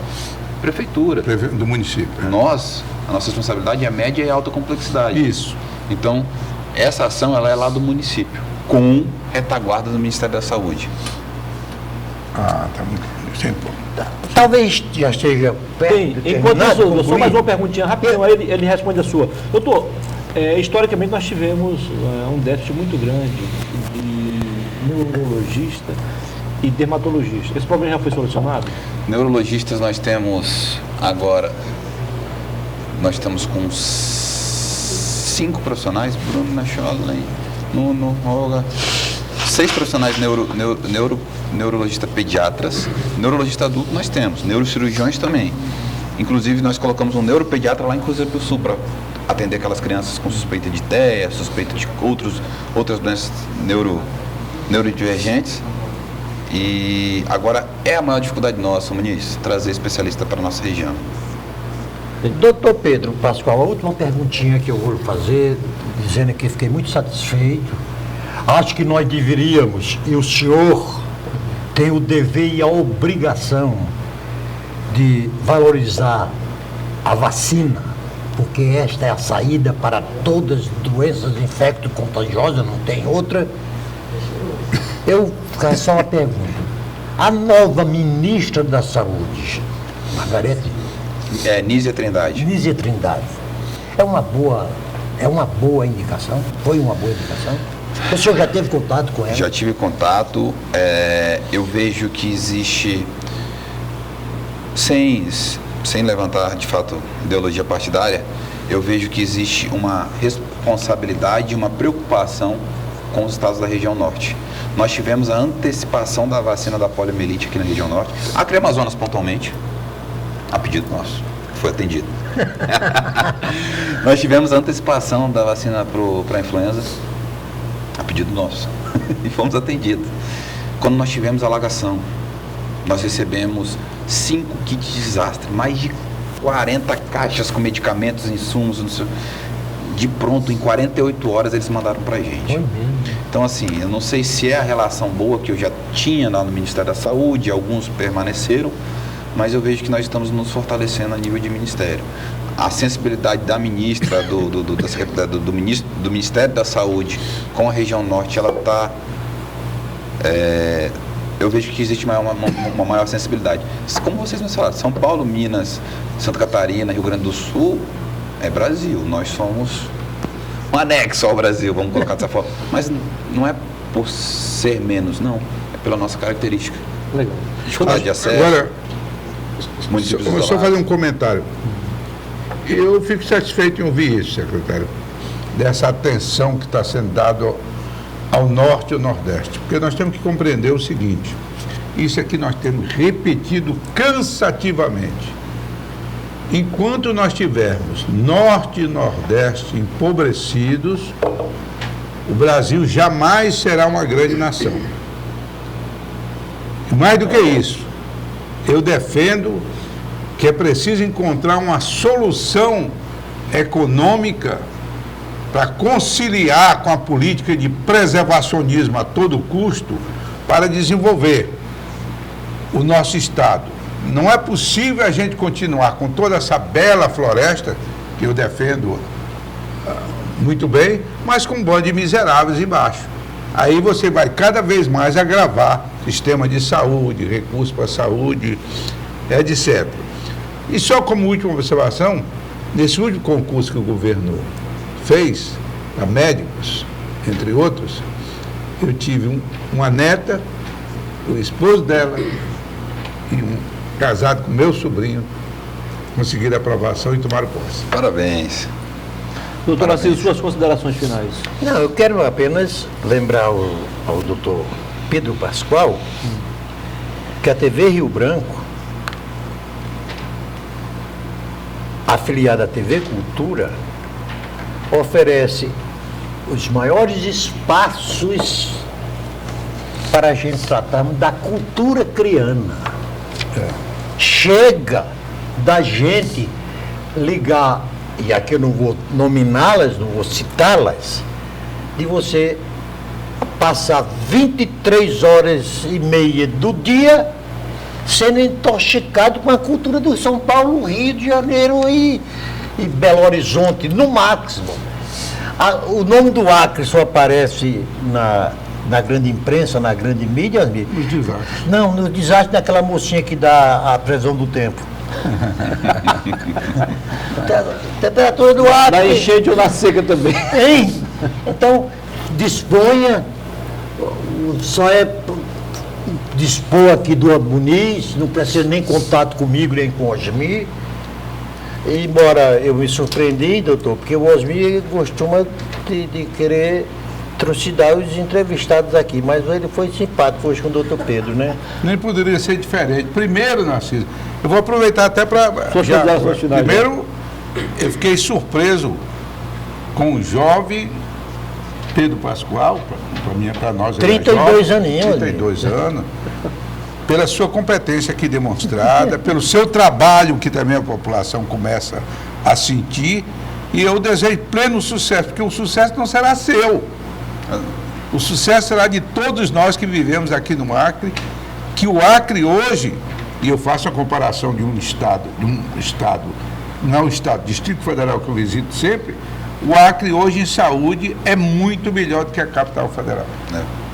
prefeitura. Do município. A nossa responsabilidade é média e alta complexidade. Isso. Então, essa ação ela é lá do município, com retaguarda do Ministério da Saúde. Ah, tá muito. Sempre. Talvez já esteja perto Tem, de enquanto terminar, isso, concluir. só mais uma perguntinha rapidinho, aí ele responde a sua. Doutor, historicamente nós tivemos um déficit muito grande de neurologista e dermatologista. Esse problema já foi solucionado? Neurologistas nós temos agora, nós estamos com 5 profissionais, Bruno Nachola, Nuno, Olga, 6 profissionais neurologista pediatras, neurologista adulto nós temos, neurocirurgiões também. Inclusive nós colocamos um neuropediatra lá em Cruzeiro do Sul para atender aquelas crianças com suspeita de TEA, suspeita de outras doenças neurodivergentes. E agora é a maior dificuldade nossa, Muniz, trazer especialista para a nossa região. Doutor Pedro Pascoal, a última perguntinha que eu vou fazer, dizendo que fiquei muito satisfeito. Acho que nós deveríamos, e o senhor tem o dever e a obrigação de valorizar a vacina, porque esta é a saída para todas as doenças infecto-contagiosas, não tem outra. Eu faço só uma pergunta. A nova ministra da Saúde, Margarete Nízia Trindade. Nízia Trindade, é uma boa indicação? Foi uma boa indicação? O senhor já teve contato com ela? Já tive contato. Eu vejo que existe, sem levantar de fato ideologia partidária, eu vejo que existe uma responsabilidade e uma preocupação com os estados da região norte. Nós tivemos a antecipação da vacina da poliomielite aqui na região norte, Acre e Amazonas pontualmente, a pedido nosso, foi atendido. Nós tivemos a antecipação da vacina para a influenza, a pedido nosso, e fomos atendidos. Quando nós tivemos a alagação, nós recebemos 5 kits de desastre, mais de 40 caixas com medicamentos, insumos, de pronto, em 48 horas eles mandaram pra gente. Então assim, eu não sei se é a relação boa que eu já tinha lá no Ministério da Saúde, alguns permaneceram, mas eu vejo que nós estamos nos fortalecendo a nível de ministério. A sensibilidade da ministra, do Ministério da Saúde com a região norte, ela está... eu vejo que existe uma maior sensibilidade. Como vocês mencionaram, São Paulo, Minas, Santa Catarina, Rio Grande do Sul, é Brasil. Nós somos um anexo ao Brasil, vamos colocar dessa forma. Mas não é por ser menos, não. É pela nossa característica. Legal. Dificuldade de acesso. Agora, municípios só isolados. fazer um comentário. Eu fico satisfeito em ouvir isso, secretário, dessa atenção que está sendo dada ao norte e ao nordeste, porque nós temos que compreender o seguinte: isso aqui nós temos repetido cansativamente. Enquanto nós tivermos norte e nordeste empobrecidos, o Brasil jamais será uma grande nação. E mais do que isso, eu defendo que é preciso encontrar uma solução econômica para conciliar com a política de preservacionismo a todo custo para desenvolver o nosso Estado. Não é possível a gente continuar com toda essa bela floresta, que eu defendo muito bem, mas com um bando de miseráveis embaixo. Aí você vai cada vez mais agravar sistema de saúde, recursos para a saúde, etc. E só como última observação, nesse último concurso que o governo fez, para médicos, entre outros, eu tive uma neta, o esposo dela e casado com meu sobrinho, conseguiram aprovação e tomaram posse. Parabéns. Doutor Assis, suas considerações finais. Não, eu quero apenas lembrar ao doutor Pedro Pascoal que a TV Rio Branco, afiliada à TV Cultura, oferece os maiores espaços para a gente tratarmos da cultura criana. Chega da gente ligar e aqui eu não vou nominá-las, não vou citá-las, de você passar 23 horas e meia do dia sendo intoxicado com a cultura do São Paulo, Rio de Janeiro e Belo Horizonte, no máximo. O nome do Acre só aparece na grande imprensa, na grande mídia. Os desastres. Não, no desastre daquela mocinha que dá a previsão do tempo. Temperatura do Acre. Na enchente ou na seca também. Hein? Então, disponha, só é dispor aqui do Muniz, não precisa nem contato comigo, nem com o Osmir. Embora eu me surpreendi, doutor, porque o Osmir costuma de querer trucidar os entrevistados aqui, mas ele foi simpático hoje com o doutor Pedro, né? Nem poderia ser diferente. Primeiro, Narciso, eu vou aproveitar até para... Primeiro, eu fiquei surpreso com o jovem Pedro Pascoal, para nós... 32 aninhos. 32 anos. Pela sua competência aqui demonstrada, pelo seu trabalho, que também a população começa a sentir, e eu desejo pleno sucesso, porque o sucesso não será seu. O sucesso será de todos nós que vivemos aqui no Acre, que o Acre hoje, e eu faço a comparação de um estado, não estado, Distrito Federal que eu visito sempre, o Acre hoje em saúde é muito melhor do que a capital federal.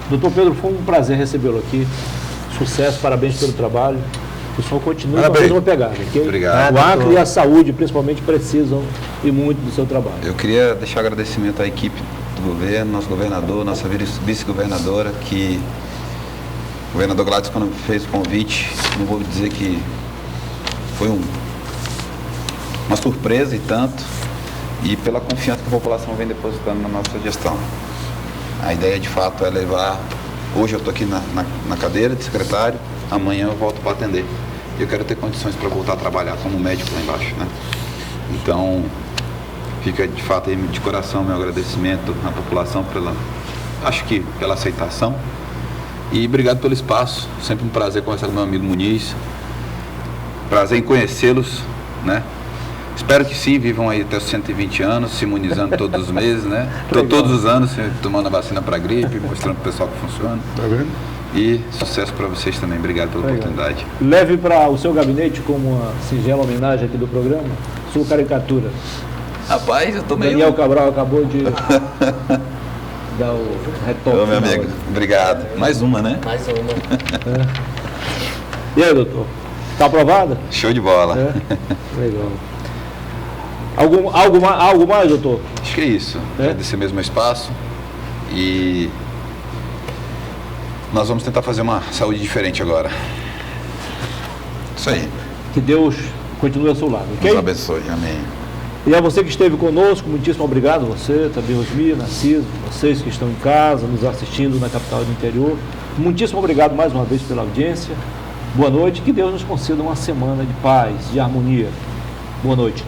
Doutor Pedro, foi um prazer recebê-lo aqui. Sucesso, parabéns pelo trabalho. O senhor continue com a mesma pegada, ok? Obrigado. O Acre e a saúde, principalmente, precisam e muito do seu trabalho. Eu queria deixar agradecimento à equipe do governo, nosso governador, nossa vice-governadora, que o governador Gladys, quando fez o convite, não vou dizer que foi uma surpresa e tanto, e pela confiança que a população vem depositando na nossa gestão. A ideia, de fato, é levar... Hoje eu estou aqui na cadeira de secretário, amanhã eu volto para atender. Eu quero ter condições para voltar a trabalhar como médico lá embaixo, né? Então, fica de fato aí de coração meu agradecimento à população pela aceitação. E obrigado pelo espaço, sempre um prazer conversar com meu amigo Muniz. Prazer em conhecê-los, né? Espero que sim, vivam aí até os 120 anos, se imunizando todos os meses, né? Todos os anos, tomando a vacina para gripe, mostrando para o pessoal que funciona. Tá vendo? E sucesso para vocês também. Obrigado pela oportunidade. Leve para o seu gabinete, como uma singela homenagem aqui do programa, sua caricatura. Rapaz, eu tô meio... Daniel Cabral acabou de dar o retoque. Ô, meu amigo, obrigado. Mais uma, né? Mais uma. E aí, doutor? Está aprovada? Show de bola. Legal. Algo mais, doutor? Acho que é isso. Agradecer mesmo o espaço. E nós vamos tentar fazer uma saúde diferente agora. Isso aí. Que Deus continue ao seu lado, ok? Deus abençoe. Amém. E a você que esteve conosco, muitíssimo obrigado. Você, também Osmir, Narciso, vocês que estão em casa, nos assistindo na capital do interior. Muitíssimo obrigado mais uma vez pela audiência. Boa noite. Que Deus nos conceda uma semana de paz, de harmonia. Boa noite.